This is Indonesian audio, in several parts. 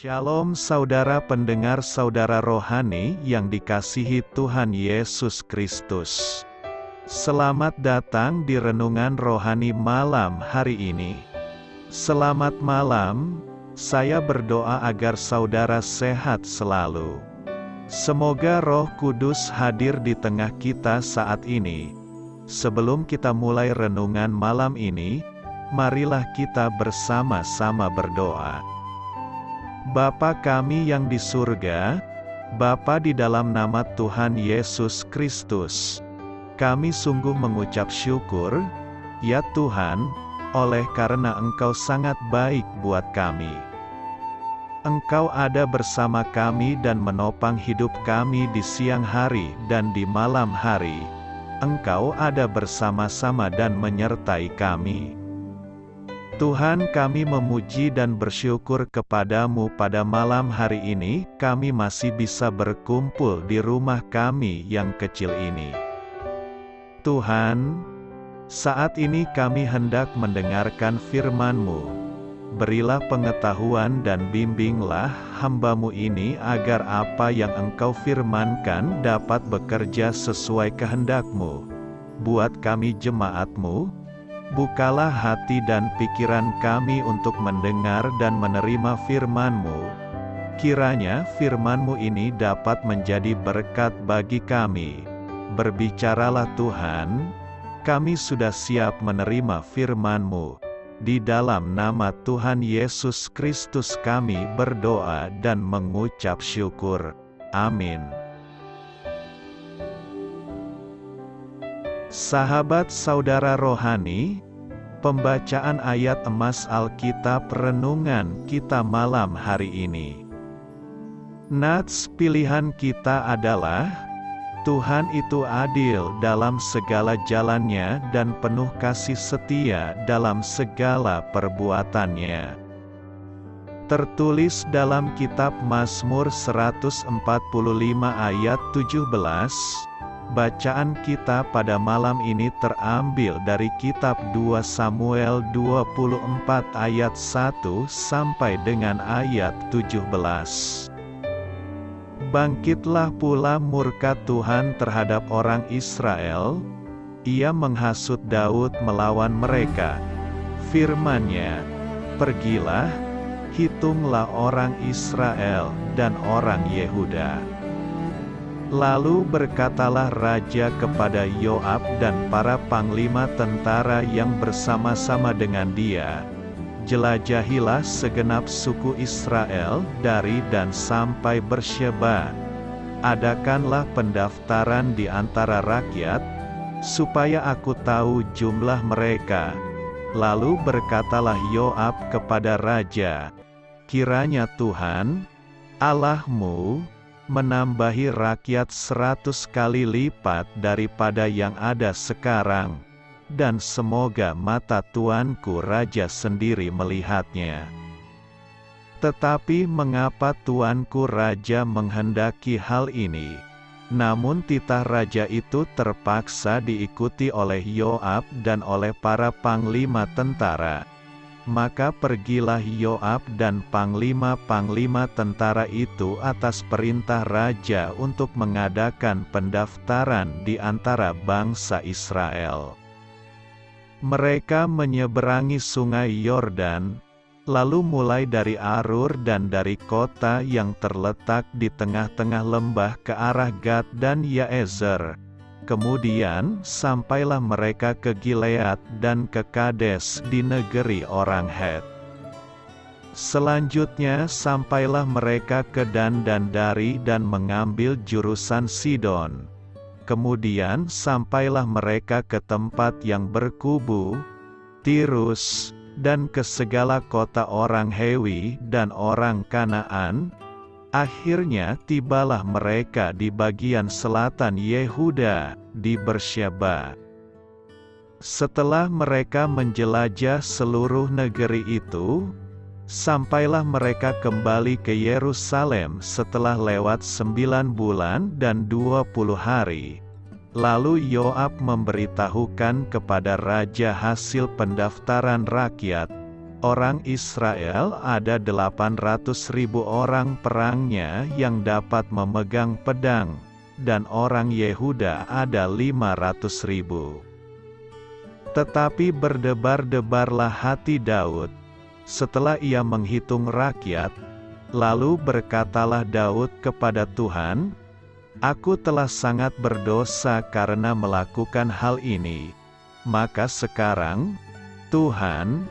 Shalom saudara pendengar saudara rohani yang dikasihi Tuhan Yesus Kristus. Selamat datang di renungan rohani malam hari ini. Selamat malam, saya berdoa agar saudara sehat selalu. Semoga Roh Kudus hadir di tengah kita saat ini. Sebelum kita mulai renungan malam ini, marilah kita bersama-sama berdoa. Bapa kami yang di surga, Bapa di dalam nama Tuhan Yesus Kristus, kami sungguh mengucap syukur, ya Tuhan, oleh karena Engkau sangat baik buat kami. Engkau ada bersama kami dan menopang hidup kami di siang hari dan di malam hari. Engkau ada bersama-sama dan menyertai kami. Tuhan, kami memuji dan bersyukur kepadamu pada malam hari ini, kami masih bisa berkumpul di rumah kami yang kecil ini. Tuhan, saat ini kami hendak mendengarkan firman-Mu. Berilah pengetahuan dan bimbinglah hamba-Mu ini agar apa yang Engkau firmankan dapat bekerja sesuai kehendak-Mu. Buat kami jemaat-Mu, bukalah hati dan pikiran kami untuk mendengar dan menerima firman-Mu. Kiranya firman-Mu ini dapat menjadi berkat bagi kami. Berbicaralah Tuhan, kami sudah siap menerima firman-Mu. Di dalam nama Tuhan Yesus Kristus kami berdoa dan mengucap syukur. Amin. Sahabat saudara rohani, pembacaan ayat emas Alkitab renungan kita malam hari ini. Nats pilihan kita adalah, Tuhan itu adil dalam segala jalannya dan penuh kasih setia dalam segala perbuatannya. Tertulis dalam kitab Mazmur 145 ayat 17, bacaan kita pada malam ini terambil dari kitab 2 Samuel 24 ayat 1 sampai dengan ayat 17. Bangkitlah pula murka Tuhan terhadap orang Israel, Ia menghasut Daud melawan mereka. Firman-Nya, pergilah, hitunglah orang Israel dan orang Yehuda. Lalu berkatalah raja kepada Yoab dan para panglima tentara yang bersama-sama dengan dia, jelajahilah segenap suku Israel dari Dan sampai Bersyeba. Adakanlah pendaftaran di antara rakyat, supaya aku tahu jumlah mereka. Lalu berkatalah Yoab kepada raja, kiranya Tuhan, Allahmu, menambahi rakyat 100 kali lipat daripada yang ada sekarang, dan semoga mata tuanku raja sendiri melihatnya. Tetapi mengapa tuanku raja menghendaki hal ini? Namun titah raja itu terpaksa diikuti oleh Yoab dan oleh para panglima tentara. Maka pergilah Yoab dan panglima-panglima tentara itu atas perintah raja untuk mengadakan pendaftaran di antara bangsa Israel. Mereka menyeberangi sungai Yordan, lalu mulai dari Arur dan dari kota yang terletak di tengah-tengah lembah ke arah Gad dan Yaezer. Kemudian sampailah mereka ke Gilead dan ke Kades di negeri orang Het. Selanjutnya sampailah mereka ke Dan dan Dari dan mengambil jurusan Sidon. Kemudian sampailah mereka ke tempat yang berkubu, Tirus, dan ke segala kota orang Hewi dan orang Kanaan. Akhirnya tibalah mereka di bagian selatan Yehuda, di Bersyeba. Setelah mereka menjelajah seluruh negeri itu, sampailah mereka kembali ke Yerusalem setelah lewat 9 bulan dan 20 hari. Lalu Yoab memberitahukan kepada raja hasil pendaftaran rakyat, Orang Israel ada 800.000 orang perangnya yang dapat memegang pedang, dan orang Yehuda ada 500.000. Tetapi berdebar-debarlah hati Daud setelah ia menghitung rakyat, lalu berkatalah Daud kepada Tuhan, "Aku telah sangat berdosa karena melakukan hal ini. Maka sekarang, Tuhan,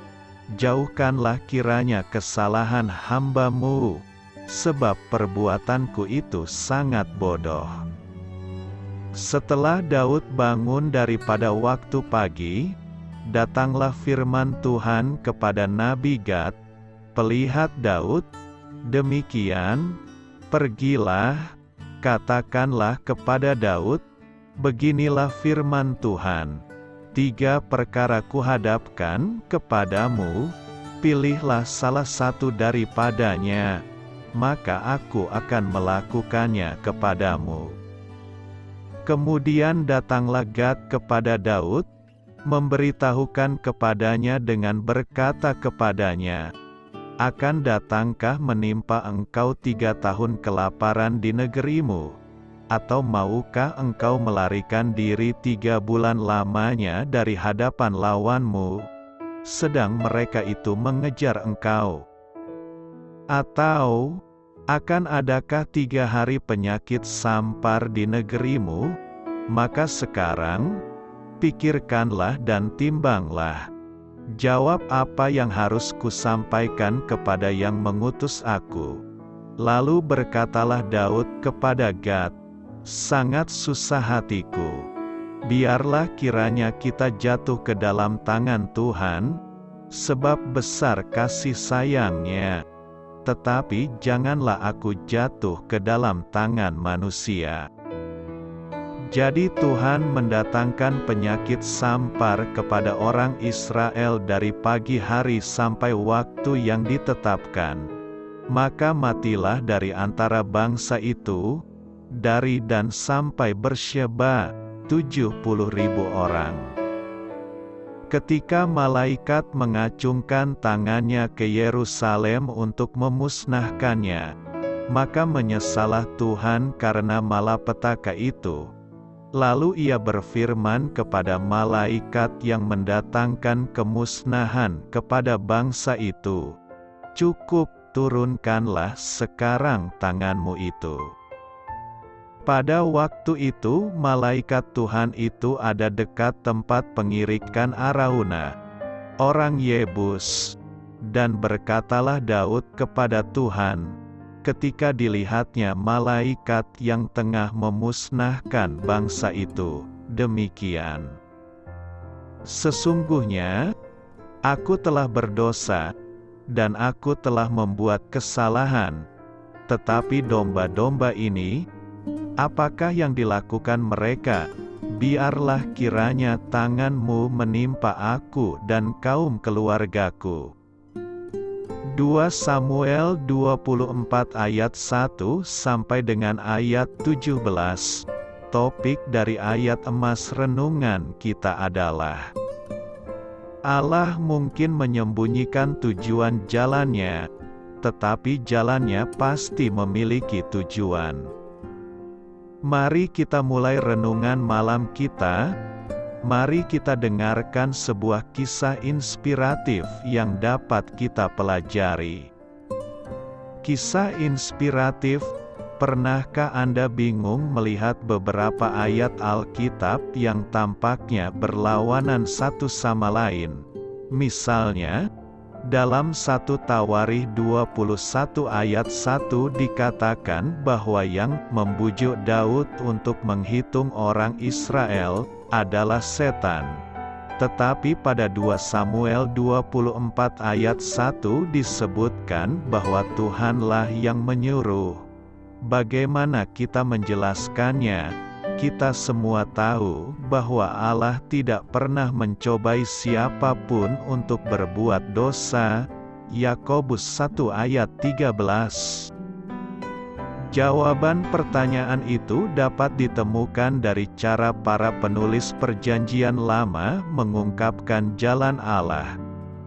jauhkanlah kiranya kesalahan hamba-Mu, sebab perbuatanku itu sangat bodoh." Setelah Daud bangun daripada waktu pagi, datanglah firman Tuhan kepada Nabi Gad, "Pelihat Daud, demikian, pergilah, katakanlah kepada Daud, beginilah firman Tuhan, 3 perkara kuhadapkan kepadamu, pilihlah salah satu daripadanya, maka aku akan melakukannya kepadamu." Kemudian datanglah Gad kepada Daud, memberitahukan kepadanya dengan berkata kepadanya, "Akan datangkah menimpa engkau 3 tahun kelaparan di negerimu? Atau maukah engkau melarikan diri 3 bulan lamanya dari hadapan lawanmu, sedang mereka itu mengejar engkau? Atau, akan adakah 3 hari penyakit sampar di negerimu? Maka sekarang, pikirkanlah dan timbanglah. Jawab apa yang harus kusampaikan kepada yang mengutus aku." Lalu berkatalah Daud kepada Gad, "Sangat susah hatiku. Biarlah kiranya kita jatuh ke dalam tangan Tuhan, sebab besar kasih sayang-Nya. Tetapi janganlah aku jatuh ke dalam tangan manusia." Jadi Tuhan mendatangkan penyakit sampar kepada orang Israel dari pagi hari sampai waktu yang ditetapkan. Maka matilah dari antara bangsa itu, dari Dan sampai Bersyeba, 70.000 orang. Ketika malaikat mengacungkan tangannya ke Yerusalem untuk memusnahkannya, maka menyesallah Tuhan karena malapetaka itu. Lalu ia berfirman kepada malaikat yang mendatangkan kemusnahan kepada bangsa itu, "Cukup, turunkanlah sekarang tanganmu itu." Pada waktu itu malaikat Tuhan itu ada dekat tempat pengirikan Arauna, orang Yebus, dan berkatalah Daud kepada Tuhan, ketika dilihatnya malaikat yang tengah memusnahkan bangsa itu, demikian, "Sesungguhnya, aku telah berdosa, dan aku telah membuat kesalahan, tetapi domba-domba ini, apakah yang dilakukan mereka? Biarlah kiranya tangan-Mu menimpa aku dan kaum keluargaku." 2 Samuel 24 ayat 1 sampai dengan ayat 17. Topik dari ayat emas renungan kita adalah, Allah mungkin menyembunyikan tujuan jalannya, tetapi jalannya pasti memiliki tujuan. Mari kita mulai renungan malam kita. Mari kita dengarkan sebuah kisah inspiratif yang dapat kita pelajari. Kisah inspiratif. Pernahkah Anda bingung melihat beberapa ayat Alkitab yang tampaknya berlawanan satu sama lain? Misalnya, dalam 1 Tawarikh 21 ayat 1 dikatakan bahwa yang membujuk Daud untuk menghitung orang Israel adalah setan. Tetapi pada 2 Samuel 24 ayat 1 disebutkan bahwa Tuhanlah yang menyuruh. Bagaimana kita menjelaskannya? Kita semua tahu bahwa Allah tidak pernah mencobai siapapun untuk berbuat dosa. Yakobus 1 ayat 13. Jawaban pertanyaan itu dapat ditemukan dari cara para penulis Perjanjian Lama mengungkapkan jalan Allah.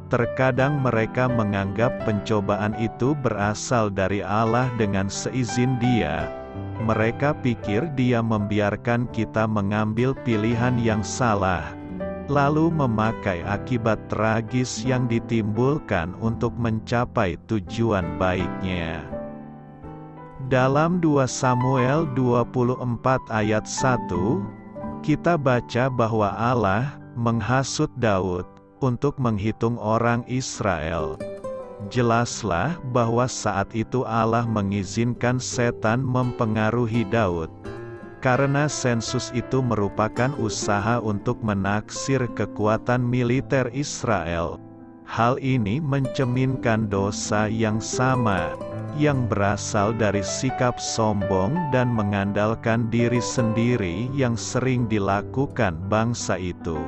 Terkadang mereka menganggap pencobaan itu berasal dari Allah dengan seizin Dia. Mereka pikir Dia membiarkan kita mengambil pilihan yang salah, lalu memakai akibat tragis yang ditimbulkan untuk mencapai tujuan baiknya. Dalam 2 Samuel 24 ayat 1, kita baca bahwa Allah menghasut Daud untuk menghitung orang Israel. Jelaslah bahwa saat itu Allah mengizinkan setan mempengaruhi Daud, karena sensus itu merupakan usaha untuk menaksir kekuatan militer Israel. Hal ini mencerminkan dosa yang sama, yang berasal dari sikap sombong dan mengandalkan diri sendiri yang sering dilakukan bangsa itu.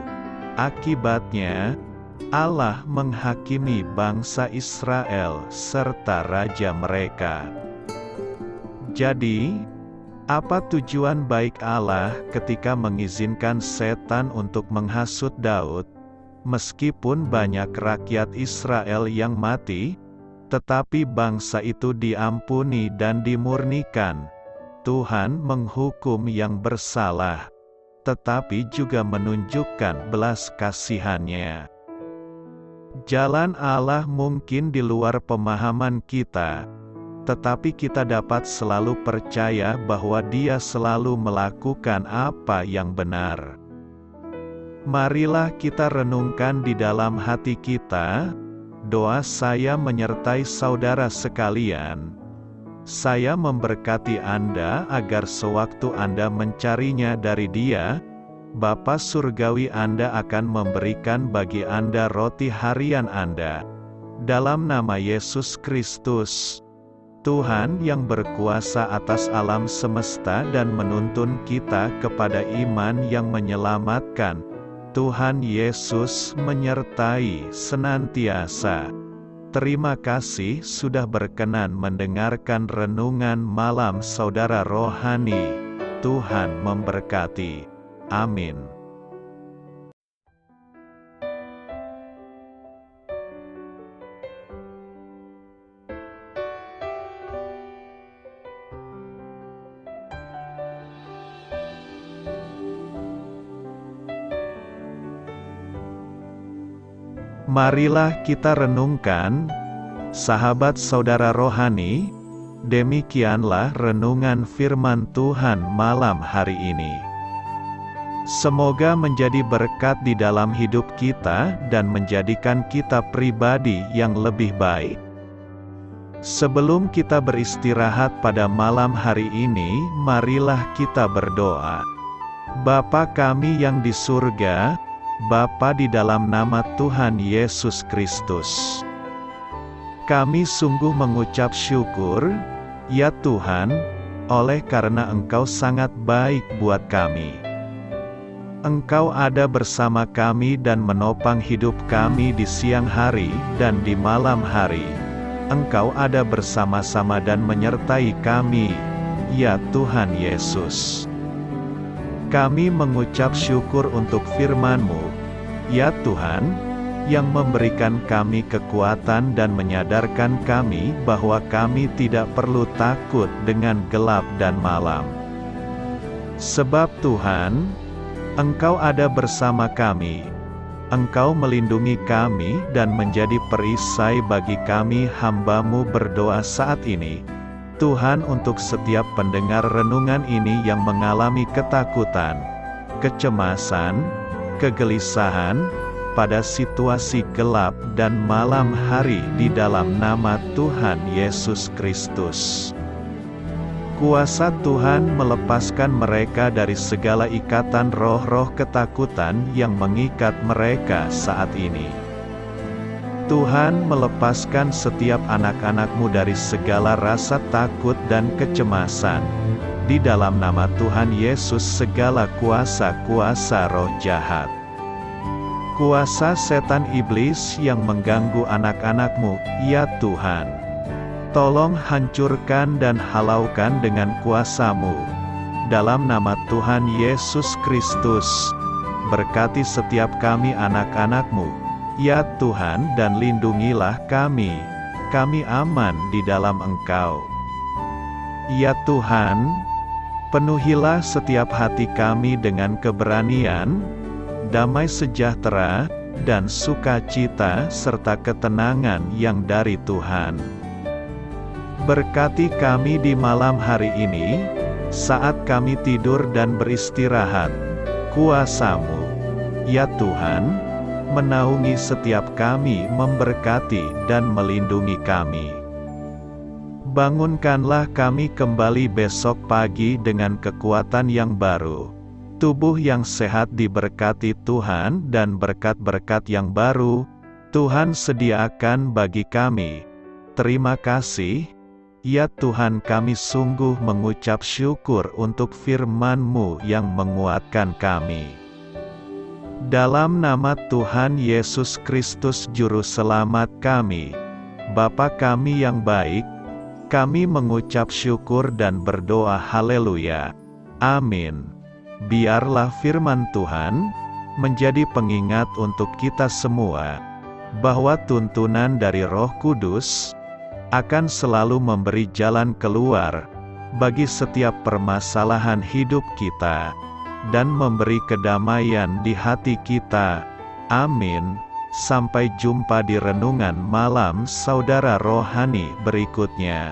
Akibatnya, Allah menghakimi bangsa Israel serta raja mereka. Jadi, apa tujuan baik Allah ketika mengizinkan setan untuk menghasut Daud? Meskipun banyak rakyat Israel yang mati, tetapi bangsa itu diampuni dan dimurnikan. Tuhan menghukum yang bersalah, tetapi juga menunjukkan belas kasihan-Nya. Jalan Allah mungkin di luar pemahaman kita, tetapi kita dapat selalu percaya bahwa Dia selalu melakukan apa yang benar. Marilah kita renungkan di dalam hati kita. Doa saya menyertai saudara sekalian. Saya memberkati Anda agar sewaktu Anda mencarinya dari Dia, Bapa Surgawi Anda akan memberikan bagi Anda roti harian Anda. Dalam nama Yesus Kristus, Tuhan yang berkuasa atas alam semesta dan menuntun kita kepada iman yang menyelamatkan, Tuhan Yesus menyertai senantiasa. Terima kasih sudah berkenan mendengarkan renungan malam saudara rohani. Tuhan memberkati. Amin. Marilah kita renungkan, sahabat saudara rohani, demikianlah renungan firman Tuhan malam hari ini. Semoga menjadi berkat di dalam hidup kita dan menjadikan kita pribadi yang lebih baik. Sebelum kita beristirahat pada malam hari ini, marilah kita berdoa. Bapa kami yang di surga, Bapa di dalam nama Tuhan Yesus Kristus, kami sungguh mengucap syukur, ya Tuhan, oleh karena Engkau sangat baik buat kami. Engkau ada bersama kami dan menopang hidup kami di siang hari dan di malam hari. Engkau ada bersama-sama dan menyertai kami, ya Tuhan Yesus. Kami mengucap syukur untuk firman-Mu, ya Tuhan, yang memberikan kami kekuatan dan menyadarkan kami bahwa kami tidak perlu takut dengan gelap dan malam. Sebab Tuhan, Engkau ada bersama kami. Engkau melindungi kami dan menjadi perisai bagi kami hamba-Mu berdoa saat ini. Tuhan, untuk setiap pendengar renungan ini yang mengalami ketakutan, kecemasan, kegelisahan, pada situasi gelap dan malam hari di dalam nama Tuhan Yesus Kristus. Kuasa Tuhan melepaskan mereka dari segala ikatan roh-roh ketakutan yang mengikat mereka saat ini. Tuhan melepaskan setiap anak-anak-Mu dari segala rasa takut dan kecemasan. Di dalam nama Tuhan Yesus segala kuasa-kuasa roh jahat, kuasa setan iblis yang mengganggu anak-anak-Mu, ya Tuhan, tolong hancurkan dan halaukan dengan kuasa-Mu. Dalam nama Tuhan Yesus Kristus, berkati setiap kami anak-anak-Mu, Ya Tuhan, dan lindungilah kami aman di dalam Engkau. Ya Tuhan, penuhilah setiap hati kami dengan keberanian, damai sejahtera, dan sukacita serta ketenangan yang dari Tuhan. Berkati kami di malam hari ini, saat kami tidur dan beristirahat. Kuasa-Mu, ya Tuhan, menaungi setiap kami, memberkati dan melindungi kami. Bangunkanlah kami kembali besok pagi dengan kekuatan yang baru, tubuh yang sehat diberkati Tuhan, dan berkat-berkat yang baru Tuhan sediakan bagi kami. Terima kasih, ya Tuhan, kami sungguh mengucap syukur untuk firman-Mu yang menguatkan kami. Dalam nama Tuhan Yesus Kristus Juru Selamat kami, Bapa kami yang baik, kami mengucap syukur dan berdoa haleluya. Amin. Biarlah firman Tuhan menjadi pengingat untuk kita semua, bahwa tuntunan dari Roh Kudus akan selalu memberi jalan keluar bagi setiap permasalahan hidup kita, dan memberi kedamaian di hati kita. Amin. Sampai jumpa di renungan malam saudara rohani berikutnya.